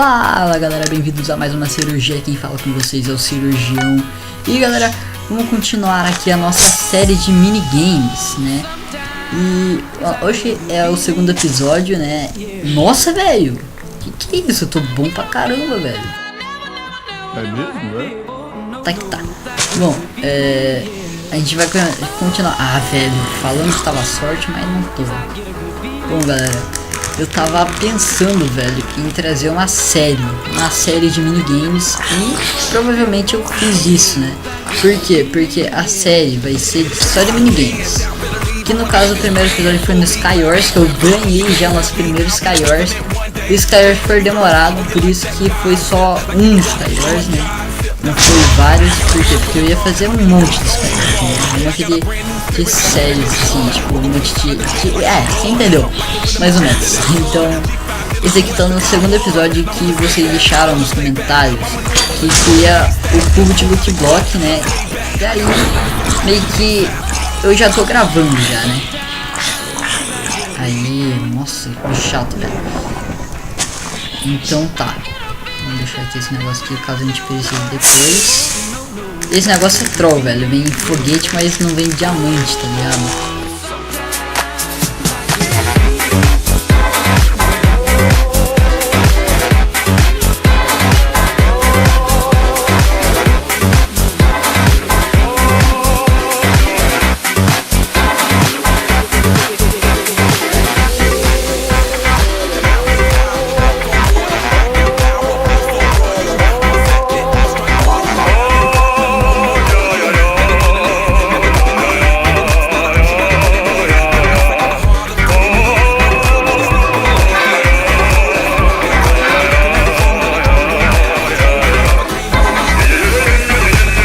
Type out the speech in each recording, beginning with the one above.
Fala galera, bem-vindos a mais uma cirurgia. Quem fala com vocês é o Cirurgião. E galera, vamos continuar aqui a nossa série de minigames, né? E hoje é o segundo episódio, né? Nossa, velho, que é isso? Eu tô bom pra caramba, velho. É mesmo, né? Tá que tá. Bom, a gente vai continuar. Ah, velho, falando que tava sorte, mas não tô. Bom, galera, eu tava pensando, velho, em trazer uma série de minigames e provavelmente eu fiz isso, né? Por quê? Porque a série vai ser só de minigames. Que no caso o primeiro episódio foi no Skywars, que eu ganhei já nosso primeiro Skywars. O Skywars foi demorado, por isso que foi só um Skywars, né? Não foi vários, por quê? Porque eu ia fazer um monte de Skywars, né? Um monte de séries, assim, tipo, um monte de... você entendeu? Mais ou menos. Então, esse aqui tá no segundo episódio que vocês deixaram nos comentários, que seria o cubo de Lucky Block, né? E aí, meio que eu já tô gravando já, né? Aí, nossa, que chato, velho. Então tá. Vamos deixar aqui esse negócio aqui, caso a gente precise depois. Esse negócio é troll, velho. Vem foguete, mas não vem diamante, tá ligado?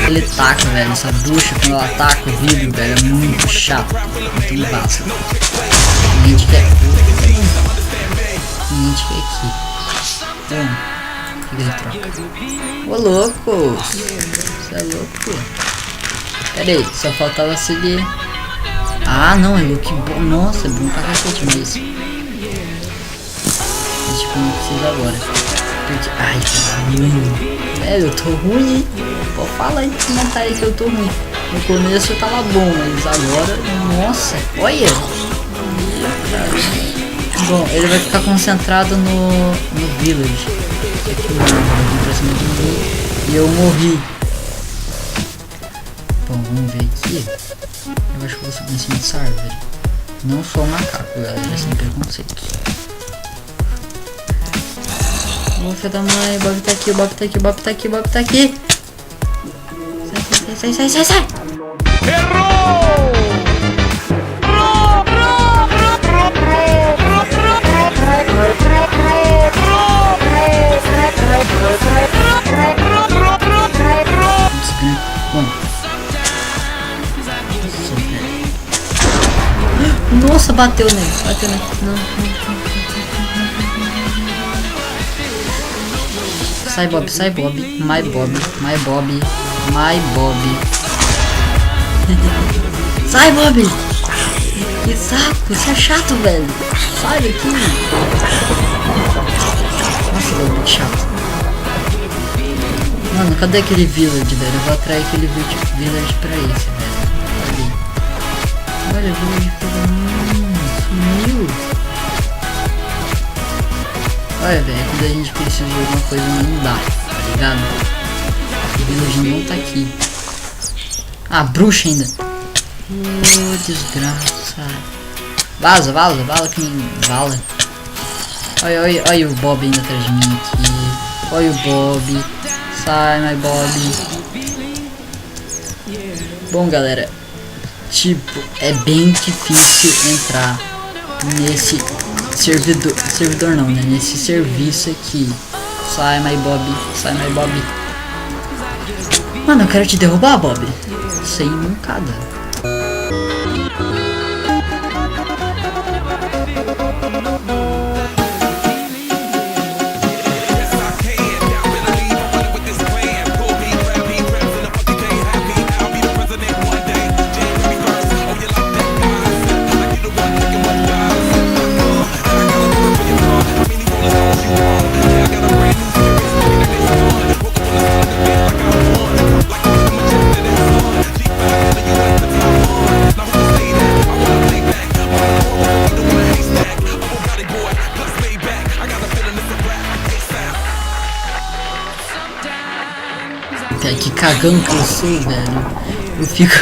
Ele taca, velho, essa bruxa quando ela ataca o vidro, velho, é muito chato, muito embaço. A gente quer aqui. Bom, o que ele troca? Ô louco! Você é louco? Pera aí, só faltava seguir. Ah não, é Lucky bom. Nossa, é bom pra cacete mesmo. Mas tipo, não precisa agora. Porque... ai, que ruim. Velho, eu tô ruim, hein? Pode falar aí no comentário que eu tô ruim. No começo eu tava bom, mas agora, nossa, olha. Bom, ele vai ficar concentrado no village. Aqui eu vim pra cima de mim e eu morri. Bom, vamos ver aqui. Eu acho que eu vou subir em cima dessa árvore. Não sou um macaco, galera, sem preconceitos. Ô filho da mãe, o Bob tá aqui, o Bob tá aqui, o Bob tá aqui, o Bob tá aqui. Sai! Errou! Nossa, bateu nele. Não. Sai Bob, my Bob. Sai Bob! Que saco, você é chato, velho. Sai daqui. Nossa, Bob, que chato. Mano, cadê aquele village, velho? Eu vou atrair aquele village pra esse, velho. Olha, o village sumiu. Olha, velho, quando a gente precisa de alguma coisa não dá, tá ligado? O village não tá aqui. Ah, bruxa ainda. Desgraça. Vaza que nem vala. Olha o Bob ainda atrás de mim aqui. Olha o Bob. Sai, my Bob. Bom, galera, tipo, é bem difícil entrar nesse servidor não, né? Nesse serviço aqui. Sai, my Bob. Mano, eu quero te derrubar, Bob. Sem mancada. I got a brand new dragão que eu sou, velho. Eu fico...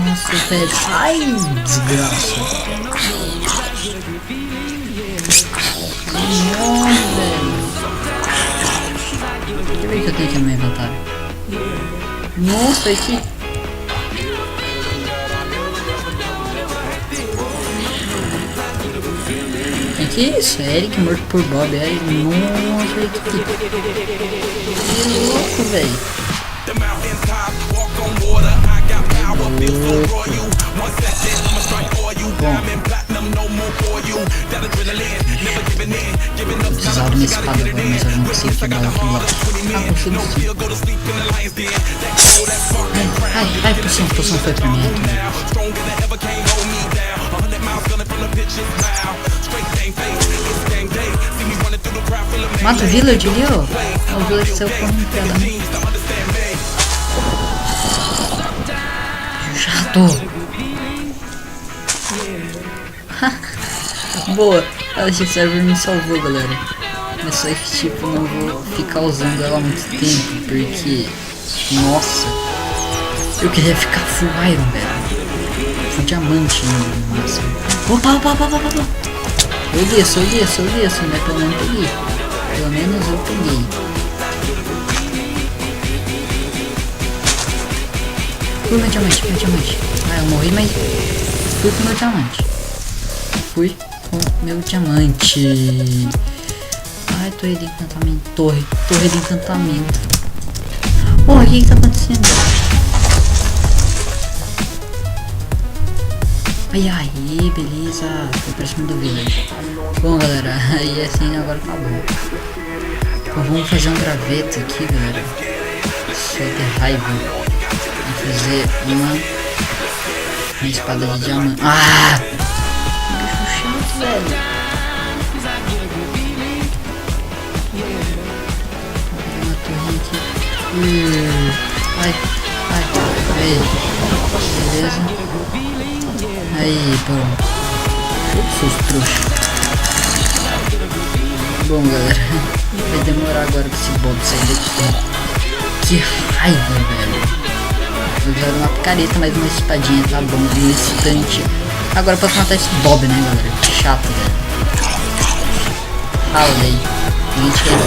Nossa, velho. Ai, desgraça. Nossa, velho. Deixa eu ver o que eu tenho aqui no meu inventário. Nossa, aqui. Que isso? É Eric morto por Bob. Eric, nossa, que louco, velho. Bom, precisava de uma espada agora, mas eu não consigo pegar ela aqui lá. Ah, consigo sim. Ai, poção foi pra mim aqui. Mata o village ali, ó. O village saiu correndo pra lá. Chato. Boa. Esse server me salvou, galera. Mas só que tipo, não vou ficar usando ela há muito tempo. Porque, nossa, eu queria ficar full iron, velho. Full diamante no máximo. Opa. Eu desço, né? Pelo menos peguei. Pelo menos eu peguei. Fui meu diamante. Ah, eu morri, mas fui com meu diamante. Ai, torre de encantamento. Torre de encantamento. Porra, o que tá acontecendo? Ai, beleza. Foi pra cima do village. Bom, galera, aí assim agora acabou. Então, vamos fazer um graveto aqui, galera. Só de raiva. Vou fazer uma espada de diamante. Ah! Bicho chato, velho. Vou fazer uma torre aqui. Ai. Beleza. Aí, bom. Seus trouxas. Bom, galera, vai demorar agora pra esse Bob sair daqui. Que raiva, velho. Eu quero uma picareta, mas uma espadinha tá bom, um instante. Agora eu posso matar esse Bob, né, galera? Que chato, velho. Falei. Mentira.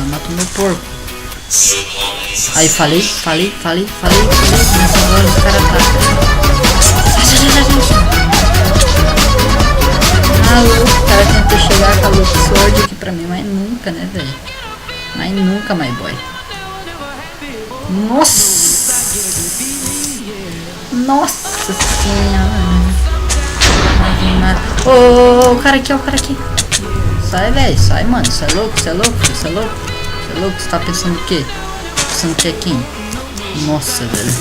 Matou meu porco. Aí falei. Nessa hora os caras tá. Ah, o cara tentou chegar com a Lux Sword aqui pra mim, mas nunca, né, velho? Mas nunca, my boy. Nossa senhora. Ô, o cara aqui. Sai, velho, sai, mano. Você é louco? Você tá pensando o quê? Pensando que é quem? Nossa, velho.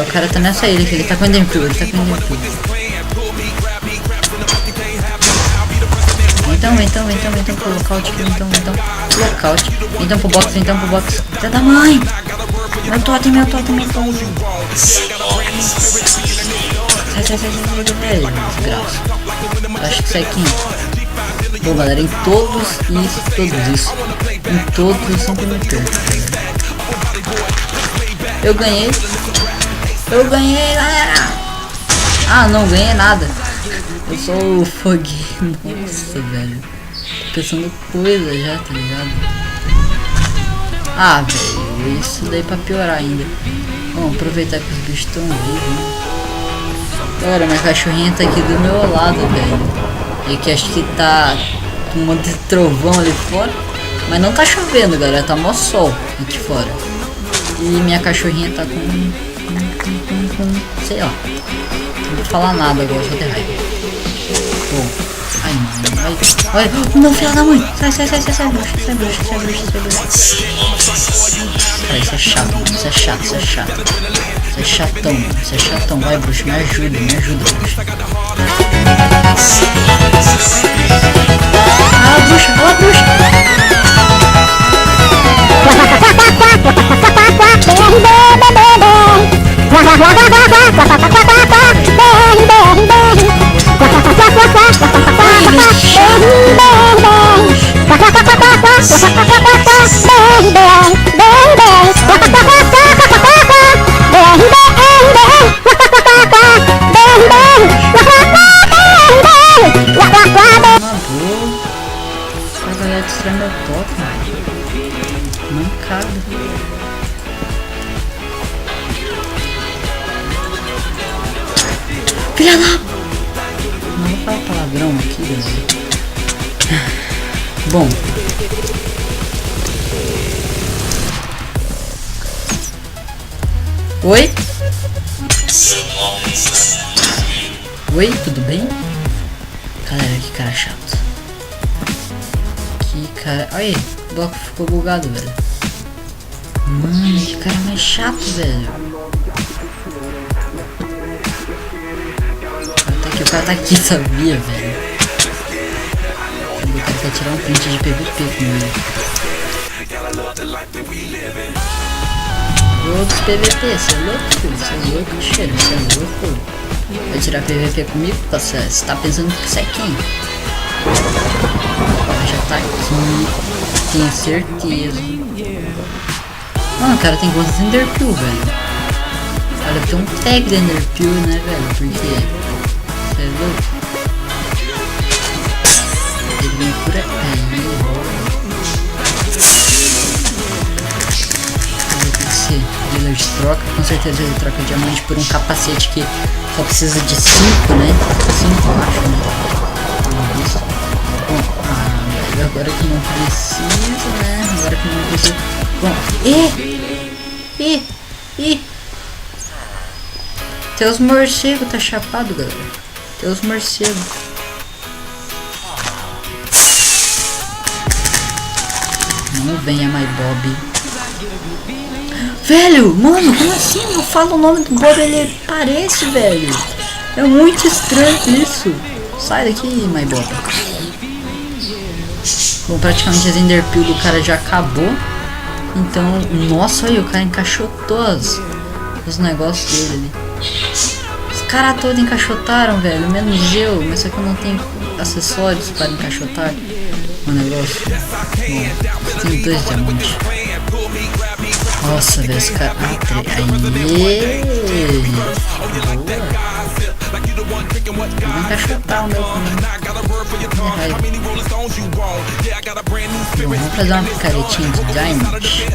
O cara tá nessa ilha, que ele tá com Enderpearl, Então pro lockout, então pro box. Filha da mãe! Meu totem. Sai, desgraça. Acho que sai aqui. Bom, galera, em todos isso. Em todos eu sempre me perco. Eu ganhei, galera. Ah, não ganhei nada. Eu sou o foguinho. Nossa, velho. Tô pensando coisa já, tá ligado? Ah, velho, isso daí pra piorar ainda. Vamos aproveitar que os bichos estão vivos, né? Galera, minha cachorrinha tá aqui do meu lado, velho. E que acho que tá um monte de trovão ali fora. Mas não tá chovendo, galera. Tá mó sol aqui fora. E minha cachorrinha tá com sei lá. Não vou falar nada agora, só de raiva. Bom. Ai, mano. Ai. Não, filha da mãe. Sai, bruxa. Ai, isso é chato, mano. Isso é chatão. Vai, bruxa, me ajuda, bruxa. Ah, bruxa. Só a galera destrói meu toque, mano. Mancada. Filha da... Não vou falar palavrão aqui, galera. Bom. Oi? Oi, tudo bem? Galera, que cara chato. Que cara... Olha aí, o bloco ficou bugado, velho. Mano, que cara mais chato, velho. O cara tá aqui, sabia, velho? O cara quer tirar um print de PVP comigo. Outros PVP, você é louco, filho? Você é louco, cheiro, você é louco. Vai tirar PVP comigo? Você tá pensando que você é quem? Já tá aqui, tenho certeza. Mano, o cara tem quantos Enderpeel, velho? Olha, tem um tag de Enderpeel, né, velho? Porque você é louco. Ele vem por aí. Esse dealer de troca, com certeza ele troca diamante por um capacete que só precisa de 5, né? 5 eu acho, né? Isso. Bom, agora que não precisa, né? Agora que não precisa. Bom, tem os morcegos, tá chapado, galera. Tem os morcegos. Não venha, my Bob. Velho, mano, como assim? Eu falo o nome do Bob, ele parece, velho. É muito estranho isso. Sai daqui, my Bob. Bom, praticamente as Enderpeel do cara já acabou. Então, nossa, aí o cara encaixotou os negócios dele ali. Os caras todos encaixotaram, velho, menos eu. Mas só que eu não tenho acessórios para encaixotar o negócio. Bom, tem 2 diamantes. Nossa, velho, esse cara... Aê! Vou encaixotar o meu comigo. Bom, vamos fazer uma picaretinha de Diamond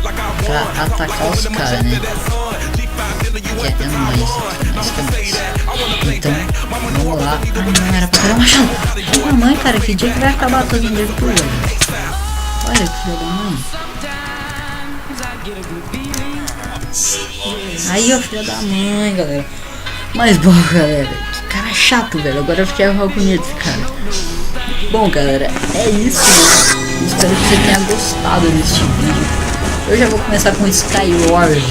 pra atacar os caras, né? Que é nóis aqui, então, vamos lá. Ah, não, era pra pegar o machado. Mamãe, cara, que dia que vai acabar todo mundo de pulo? Olha que filho da mãe. Aí, ó, filho da mãe, galera. Mas bom, galera, que cara chato, velho. Agora eu fiquei bonito esse cara. Bom, galera, é isso. Espero que você tenha gostado deste vídeo. Eu já vou começar com Skyward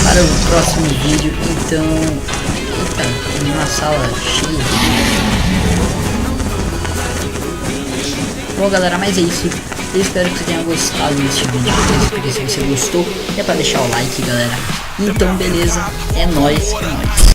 para o próximo vídeo. Então, eita, uma sala cheia. Bom, galera, mas é isso. Eu espero que você tenha gostado deste vídeo. Se você gostou, é pra deixar o like, galera. Então, beleza, é nóis, é nóis.